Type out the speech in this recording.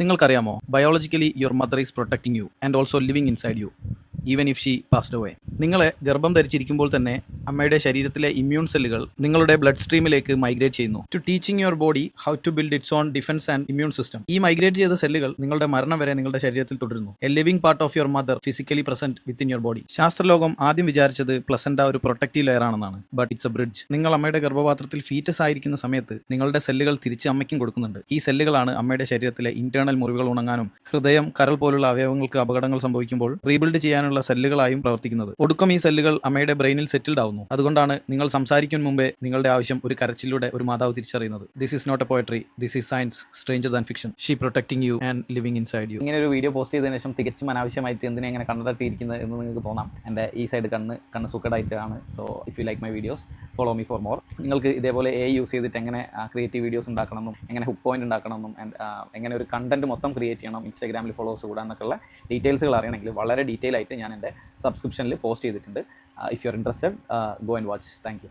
നിങ്ങൾക്കറിയാമോ, biologically your mother is protecting you and also living inside you even if she passed away. നിങ്ങളെ ഗർഭം ധരിച്ചിരിക്കുമ്പോൾ തന്നെ അമ്മയുടെ ശരീരത്തിലെ ഇമ്മ്യൂൺ സെല്ലുകൾ നിങ്ങളുടെ ബ്ലഡ് സ്ട്രീമിലേക്ക് മൈഗ്രേറ്റ് ചെയ്യുന്നു to teaching your body how to build its own defence and immune system. ഈ മൈഗ്രേറ്റ് ചെയ്ത സെല്ലുകൾ നിങ്ങളുടെ മരണം വരെ നിങ്ങളുടെ ശരീരത്തിൽ തുടരുന്നു. A living part of your mother physically present within your body. ശാസ്ത്രലോകം ആദ്യം വിചാരിച്ചത് പ്ലസന്റ ഒരു പ്രൊട്ടക്റ്റീവ് ലെയർ ആണെന്നാണ്. But it's A bridge. നിങ്ങൾ അമ്മയുടെ ഗർഭപാത്രത്തിൽ ഫീറ്റസ് ആയിരിക്കുന്ന സമയത്ത് നിങ്ങളുടെ സെല്ലുകൾ തിരിച്ച് അമ്മയ്ക്കും കൊടുക്കുന്നുണ്ട്. ഈ സെല്ലുകളാണ് അമ്മയുടെ ശരീരത്തിലെ ഇന്റേണൽ മുറിവുകൾ ഉണങ്ങാനും ഹൃദയം, കരൾ പോലുള്ള അവയവങ്ങൾക്ക് അപകടങ്ങൾ സംഭവിക്കുമ്പോൾ റീബിൽഡ് ചെയ്യാനുള്ള സെല്ലുകളായും പ്രവർത്തിക്കുന്നത്. ഒടുക്കം ഈ സെല്ലുകൾ അമ്മയുടെ ബ്രെയിനിൽ സെറ്റിൽഡ് ആവുന്നു. അതുകൊണ്ടാണ് നിങ്ങൾ സംസാരിക്കും മുമ്പേ നിങ്ങളുടെ ആവശ്യം ഒരു കരച്ചിലൂടെ ഒരു മാതാവ് തിരിച്ചറിയുന്നത്. This is not a poetry, this is science, stranger than fiction. She protecting you and living inside you. ഇങ്ങനെ ഒരു വീഡിയോ പോസ്റ്റ് ചെയ്തതിനു ശേഷം തികച്ചും അനാവശ്യമായിട്ട് എന്തിനാ ഇങ്ങനെ കണ്ടിട്ടിരിക്കുന്നത് എന്ന് നിങ്ങൾക്ക് തോന്നാം. എൻ്റെ ഈ സൈഡ് കണ്ണ് സുഖമായിട്ടാണ്. So if you like my videos follow me for more. നിങ്ങൾക്ക് ഇതേപോലെ AI യൂസ് ചെയ്തിട്ട് എങ്ങനെ ക്രിയേറ്റീവ് വീഡിയോസ് ഉണ്ടാക്കണമെന്നും എങ്ങനെ ഹുക്ക് പോയിന്റ് ഉണ്ടാക്കണമെന്നും എങ്ങനെ ഒരു കണ്ടന്റ് മൊത്തം ക്രിയേറ്റ് ചെയ്യണം, ഇൻസ്റ്റാഗ്രാമിൽ ഫോളോവേഴ്സ് കൂടാന്നൊക്കെയുള്ള ഡീറ്റെയിൽസുകൾ അറിയണമെങ്കിൽ വളരെ ഡീറ്റെയിൽ ആയിട്ട് ഞാൻ എൻ്റെ സബ്സ്ക്രിപ്ഷനിൽ പോസ്റ്റ് ചെയ്തിട്ടുണ്ട്. If you are interested, go and watch. Thank you.